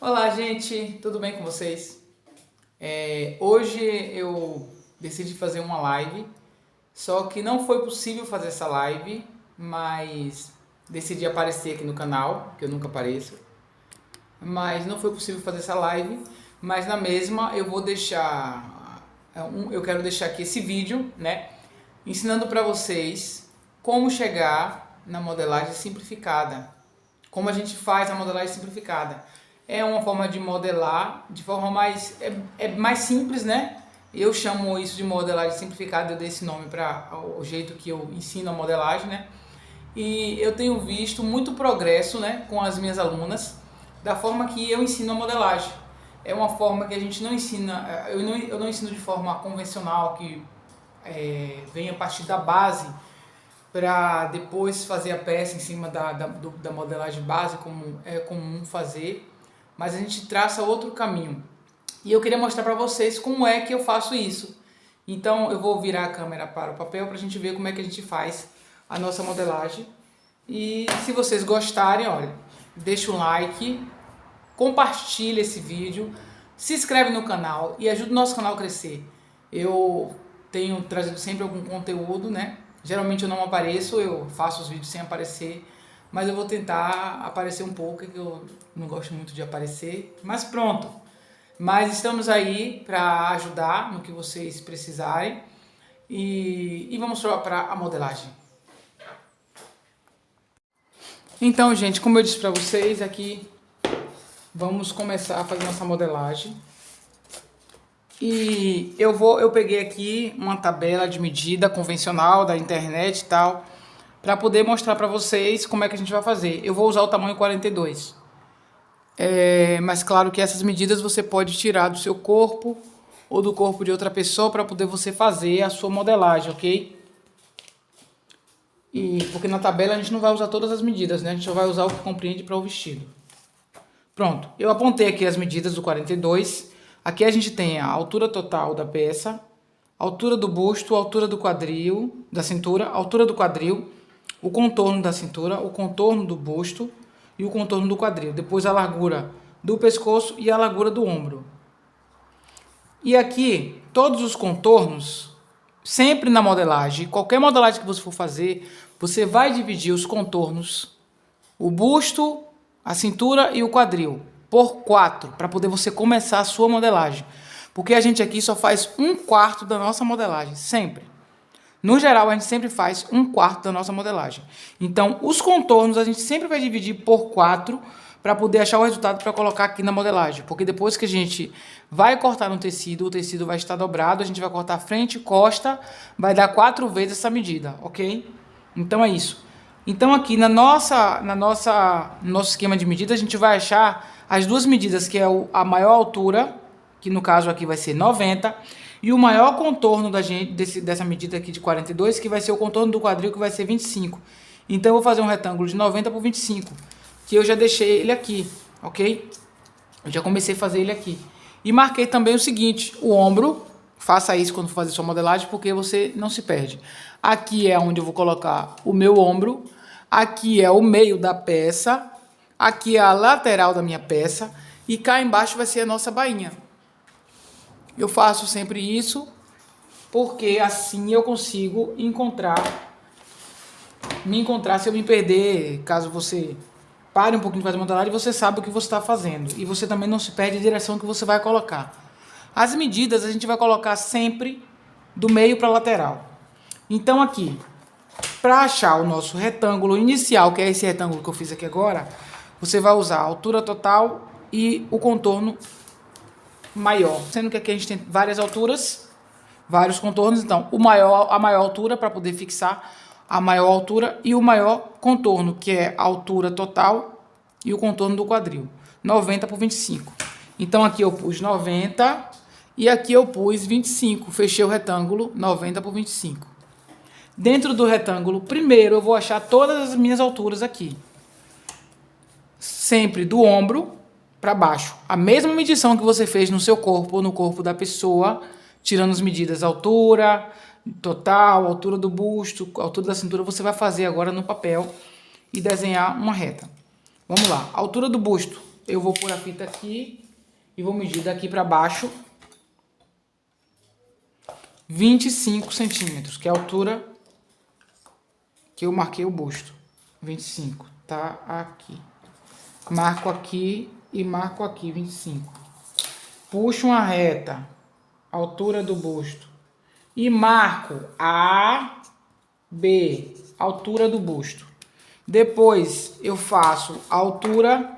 Olá, gente, tudo bem com vocês? Hoje eu decidi fazer uma live, só que não foi possível fazer essa live, mas decidi aparecer aqui no canal, que eu nunca apareço, mas não foi possível fazer essa live, mas na mesma eu vou deixar, eu quero deixar aqui esse vídeo, né, ensinando para vocês como chegar na modelagem simplificada, como a gente faz a modelagem simplificada. É uma forma de modelar de forma mais mais simples, né? Eu chamo isso de modelagem simplificada, eu dei esse nome para o jeito que eu ensino a modelagem, né? E eu tenho visto muito progresso, né, com as minhas alunas, da forma que eu ensino a modelagem. É uma forma que a gente não ensina, eu não ensino de forma convencional, que vem a partir da base, para depois fazer a peça em cima da modelagem base, como é comum fazer, mas a gente traça outro caminho. E eu queria mostrar para vocês como é que eu faço isso. Então eu vou virar a câmera para o papel para a gente ver como é que a gente faz a nossa modelagem. E se vocês gostarem, olha, deixa um like, compartilha esse vídeo, se inscreve no canal e ajuda o nosso canal a crescer. Eu tenho trazido sempre algum conteúdo, né? Geralmente eu não apareço, eu faço os vídeos sem aparecer, mas eu vou tentar aparecer um pouco, que eu não gosto muito de aparecer, mas pronto. Mas estamos aí para ajudar no que vocês precisarem e vamos para a modelagem. Então, gente, como eu disse para vocês, aqui vamos começar a fazer nossa modelagem. E eu peguei aqui uma tabela de medida convencional da internet e tal, para poder mostrar para vocês como é que a gente vai fazer. Eu vou usar o tamanho 42. Mas claro que essas medidas você pode tirar do seu corpo ou do corpo de outra pessoa para poder você fazer a sua modelagem, ok? Porque na tabela a gente não vai usar todas as medidas, né? A gente só vai usar o que compreende para o vestido. Pronto, eu apontei aqui as medidas do 42. Aqui a gente tem a altura total da peça, altura do busto, altura do quadril, da cintura, altura do quadril, o contorno da cintura, o contorno do busto e o contorno do quadril. Depois a largura do pescoço e a largura do ombro. E aqui, todos os contornos, sempre na modelagem, qualquer modelagem que você for fazer, você vai dividir os contornos, o busto, a cintura e o quadril por 4, para poder você começar a sua modelagem. Porque a gente aqui só faz 1/4 da nossa modelagem, sempre. No geral, a gente sempre faz 1/4 da nossa modelagem. Então, os contornos a gente sempre vai dividir por 4 para poder achar o resultado para colocar aqui na modelagem. Porque depois que a gente vai cortar no tecido, o tecido vai estar dobrado, a gente vai cortar frente e costa, vai dar 4 vezes essa medida, ok? Então é isso. Então aqui no nosso esquema de medida, a gente vai achar as duas medidas, que é a maior altura, que no caso aqui vai ser 90, e o maior contorno dessa medida aqui de 42, que vai ser o contorno do quadril, que vai ser 25. Então eu vou fazer um retângulo de 90 por 25, que eu já deixei ele aqui, ok? Eu já comecei a fazer ele aqui. E marquei também o seguinte, o ombro, faça isso quando for fazer sua modelagem, porque você não se perde. Aqui é onde eu vou colocar o meu ombro, aqui é o meio da peça, aqui é a lateral da minha peça, e cá embaixo vai ser a nossa bainha. Eu faço sempre isso, porque assim eu consigo me encontrar se eu me perder, caso você pare um pouquinho de fazer modelagem, você sabe o que você está fazendo. E você também não se perde a direção que você vai colocar. As medidas a gente vai colocar sempre do meio para a lateral. Então aqui, para achar o nosso retângulo inicial, que é esse retângulo que eu fiz aqui agora, você vai usar a altura total e o contorno maior. Sendo que aqui a gente tem várias alturas, vários contornos, então a maior altura para poder fixar a maior altura e o maior contorno, que é a altura total e o contorno do quadril, 90 por 25. Então aqui eu pus 90 e aqui eu pus 25, fechei o retângulo 90 por 25. Dentro do retângulo, primeiro eu vou achar todas as minhas alturas aqui. Sempre do ombro para baixo. A mesma medição que você fez no seu corpo ou no corpo da pessoa, tirando as medidas altura total, altura do busto, altura da cintura, você vai fazer agora no papel e desenhar uma reta. Vamos lá. Altura do busto, eu vou pôr a fita aqui e vou medir daqui para baixo 25 centímetros, que é a altura que eu marquei o busto. 25, tá aqui. Marco aqui e marco aqui 25. Puxo uma reta, altura do busto. E marco A, B, altura do busto. Depois eu faço a altura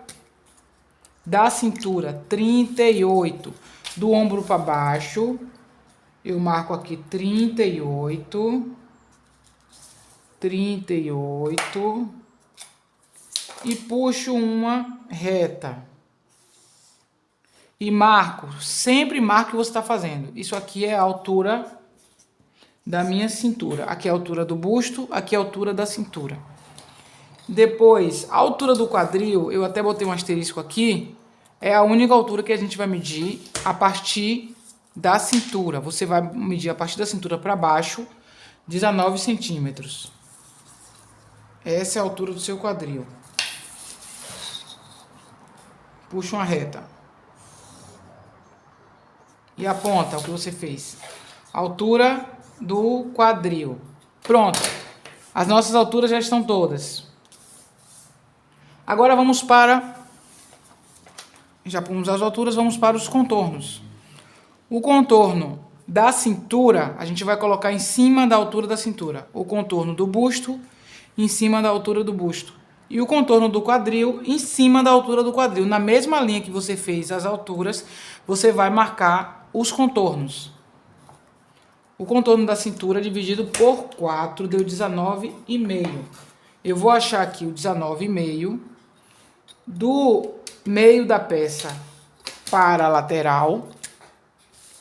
da cintura, 38. Do ombro para baixo, eu marco aqui 38. 38. E puxo uma reta. E marco, sempre marco o que você está fazendo. Isso aqui é a altura da minha cintura. Aqui é a altura do busto, aqui é a altura da cintura. Depois, a altura do quadril, eu até botei um asterisco aqui, é a única altura que a gente vai medir a partir da cintura. Você vai medir a partir da cintura para baixo, 19 centímetros. Essa é a altura do seu quadril. Puxa uma reta. E aponta o que você fez. Altura do quadril. Pronto. As nossas alturas já estão todas. Agora vamos para... Já pomos as alturas, vamos para os contornos. O contorno da cintura, a gente vai colocar em cima da altura da cintura. O contorno do busto, em cima da altura do busto. E o contorno do quadril, em cima da altura do quadril. Na mesma linha que você fez as alturas, você vai marcar os contornos. O contorno da cintura dividido por 4 deu 19,5. Eu vou achar aqui o 19,5 do meio da peça para a lateral.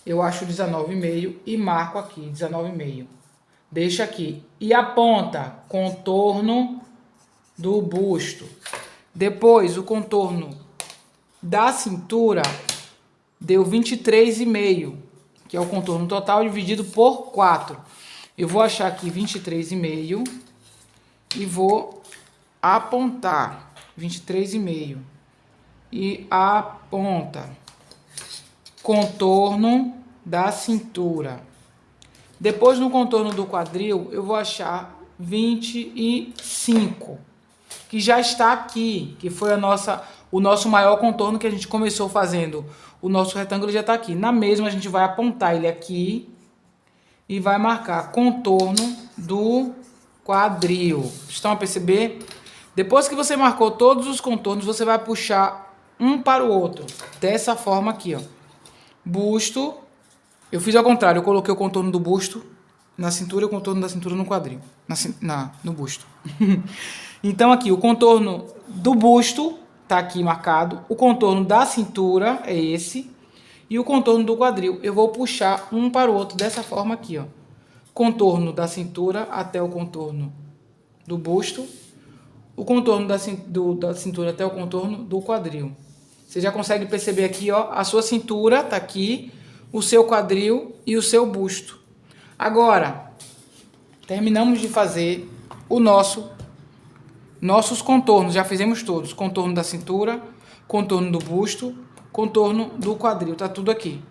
Eu acho 19,5 e marco aqui 19,5. Deixa aqui. E aponta contorno do busto. Depois o contorno da cintura deu 23,5, que é o contorno total dividido por 4. Eu vou achar aqui 23,5 e vou apontar 23,5 e aponta contorno da cintura. Depois no contorno do quadril eu vou achar 25, que já está aqui, que foi o nosso maior contorno que a gente começou fazendo. O nosso retângulo já está aqui. Na mesma a gente vai apontar ele aqui e vai marcar contorno do quadril. Estão a perceber? Depois que você marcou todos os contornos, você vai puxar um para o outro. Dessa forma aqui, ó. Busto. Eu fiz ao contrário, eu coloquei o contorno do busto na cintura e o contorno da cintura no quadril. No busto. Então aqui, o contorno do busto tá aqui marcado. O contorno da cintura é esse. E o contorno do quadril, eu vou puxar um para o outro dessa forma aqui, ó. Contorno da cintura até o contorno do busto. O contorno da cintura até o contorno do quadril. Você já consegue perceber aqui, ó, a sua cintura tá aqui, o seu quadril e o seu busto. Agora, terminamos de fazer nossos contornos, já fizemos todos. Contorno da cintura, contorno do busto, contorno do quadril, tá tudo aqui.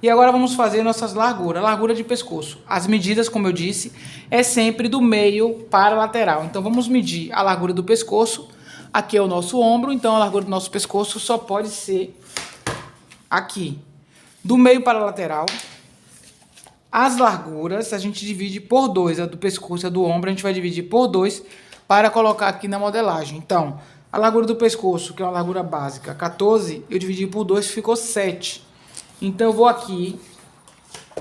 E agora vamos fazer nossas larguras, largura de pescoço. As medidas, como eu disse, é sempre do meio para a lateral. Então vamos medir a largura do pescoço. Aqui é o nosso ombro, então a largura do nosso pescoço só pode ser aqui. Do meio para a lateral, as larguras a gente divide por 2, a do pescoço e a do ombro a gente vai dividir por 2 para colocar aqui na modelagem. Então, a largura do pescoço, que é uma largura básica, 14, eu dividi por 2, ficou 7. Então, eu vou aqui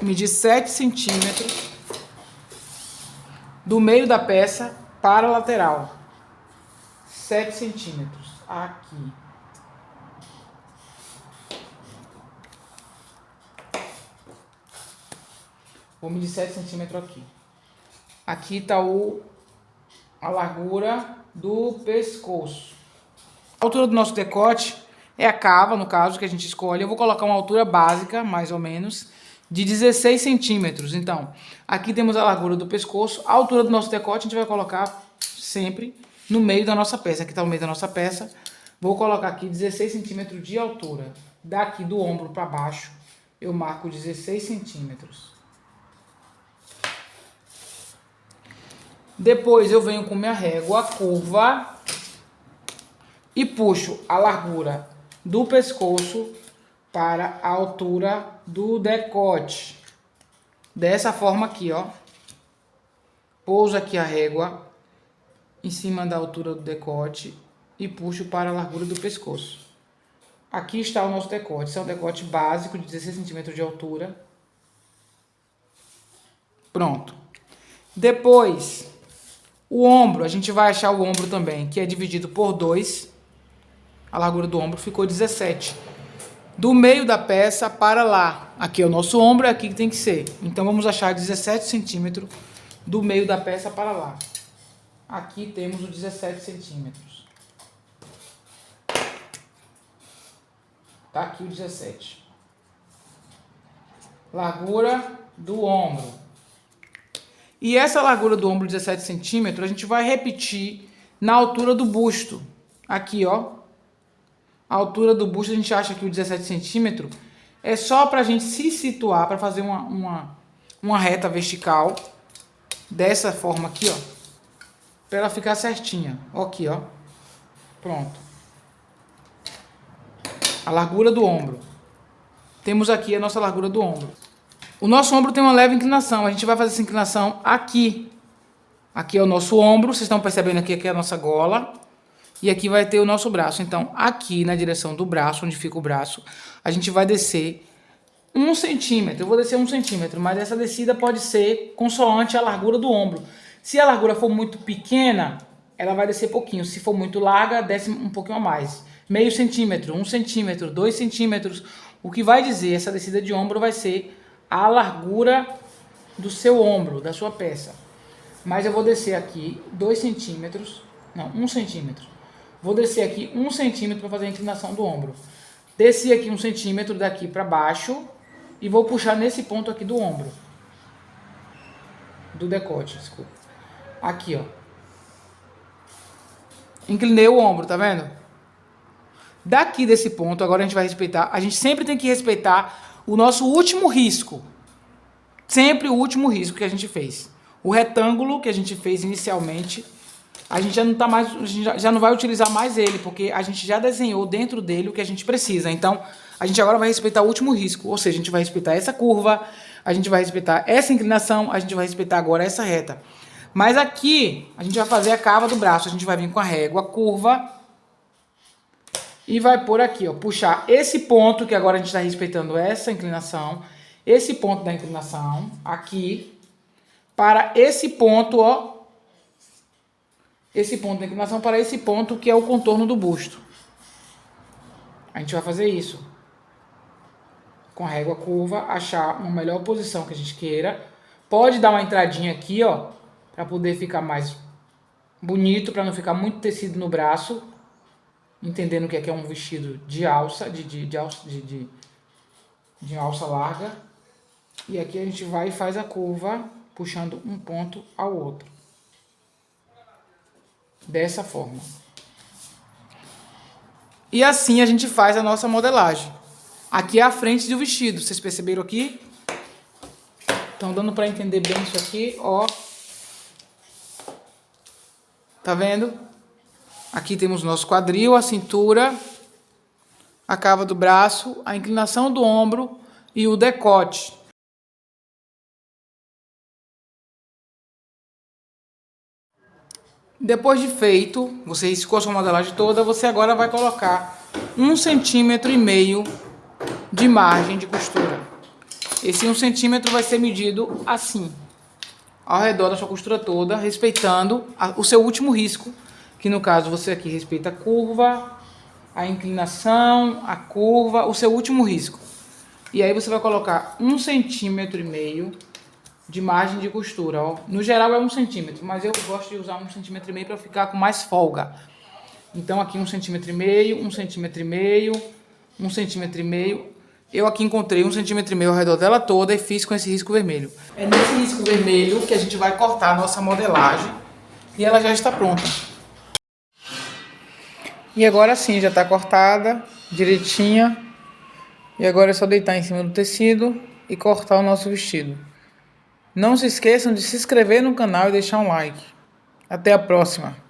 medir 7 centímetros do meio da peça para a lateral. 7 centímetros aqui. Vou medir 7 centímetros aqui. Aqui está a largura do pescoço. A altura do nosso decote é a cava, no caso, que a gente escolhe. Eu vou colocar uma altura básica, mais ou menos, de 16 centímetros. Então, aqui temos a largura do pescoço. A altura do nosso decote a gente vai colocar sempre no meio da nossa peça. Aqui está o meio da nossa peça. Vou colocar aqui 16 centímetros de altura. Daqui do ombro para baixo, eu marco 16 centímetros. Depois eu venho com minha régua curva e puxo a largura do pescoço para a altura do decote. Dessa forma aqui, ó. Pouso aqui a régua em cima da altura do decote e puxo para a largura do pescoço. Aqui está o nosso decote. Esse é um decote básico de 16 centímetros de altura. Pronto. Depois, o ombro, a gente vai achar o ombro também, que é dividido por 2. A largura do ombro ficou 17. Do meio da peça para lá. Aqui é o nosso ombro, é aqui que tem que ser. Então vamos achar 17 centímetros do meio da peça para lá. Aqui temos os 17 centímetros. Tá aqui o 17. Largura do ombro. E essa largura do ombro, 17 centímetros, a gente vai repetir na altura do busto. Aqui, ó. A altura do busto, a gente acha que o 17 centímetros é só para a gente se situar, para fazer uma reta vertical. Dessa forma aqui, ó. Para ela ficar certinha. Ó aqui, ó. Pronto. A largura do ombro. Temos aqui a nossa largura do ombro. O nosso ombro tem uma leve inclinação. A gente vai fazer essa inclinação aqui. Aqui é o nosso ombro. Vocês estão percebendo aqui que é a nossa gola. E aqui vai ter o nosso braço. Então, aqui na direção do braço, onde fica o braço, a gente vai descer 1 centímetro. Eu vou descer 1 centímetro, mas essa descida pode ser consoante a largura do ombro. Se a largura for muito pequena, ela vai descer pouquinho. Se for muito larga, desce um pouquinho a mais. Meio centímetro, 1 centímetro, 2 centímetros. O que vai dizer essa descida de ombro vai ser a largura do seu ombro, da sua peça. Mas eu vou descer aqui 2 centímetros, não, 1 centímetro. Vou descer aqui 1 centímetro para fazer a inclinação do ombro. Desci aqui 1 centímetro daqui para baixo e vou puxar nesse ponto aqui do ombro. Do decote, desculpa. Aqui, ó. Inclinei o ombro, tá vendo? Daqui desse ponto, agora a gente vai respeitar. A gente sempre tem que respeitar o nosso último risco. Sempre o último risco que a gente fez. O retângulo que a gente fez inicialmente, a gente já não tá mais, a gente já não vai utilizar mais ele, porque a gente já desenhou dentro dele o que a gente precisa. Então, a gente agora vai respeitar o último risco, ou seja, a gente vai respeitar essa curva, a gente vai respeitar essa inclinação, a gente vai respeitar agora essa reta. Mas aqui, a gente vai fazer a cava do braço, a gente vai vir com a régua curva e vai por aqui, ó, puxar esse ponto, que agora a gente está respeitando essa inclinação, esse ponto da inclinação, aqui, para esse ponto, ó, esse ponto da inclinação para esse ponto que é o contorno do busto. A gente vai fazer isso. Com a régua curva, achar uma melhor posição que a gente queira. Pode dar uma entradinha aqui, ó, para poder ficar mais bonito, para não ficar muito tecido no braço. Entendendo que aqui é um vestido de alça, de alça larga. E aqui a gente vai e faz a curva, puxando um ponto ao outro. Dessa forma. E assim a gente faz a nossa modelagem. Aqui é a frente do vestido. Vocês perceberam aqui? Estão dando para entender bem isso aqui, ó. Tá vendo? Aqui temos o nosso quadril, a cintura, a cava do braço, a inclinação do ombro e o decote. Depois de feito, você riscou a sua modelagem toda, você agora vai colocar 1,5 centímetro de margem de costura. Esse 1 centímetro vai ser medido assim, ao redor da sua costura toda, respeitando o seu último risco, que no caso você aqui respeita a curva, a inclinação, a curva, o seu último risco. E aí você vai colocar 1,5 centímetro de margem de costura, ó. No geral é 1 centímetro, mas eu gosto de usar 1,5 centímetro para ficar com mais folga. Então aqui 1,5 centímetro, 1,5 centímetro, 1,5 centímetro. Eu aqui encontrei 1,5 centímetro ao redor dela toda e fiz com esse risco vermelho. É nesse risco vermelho que a gente vai cortar a nossa modelagem e ela já está pronta. E agora sim, já tá cortada, direitinha. E agora é só deitar em cima do tecido e cortar o nosso vestido. Não se esqueçam de se inscrever no canal e deixar um like. Até a próxima!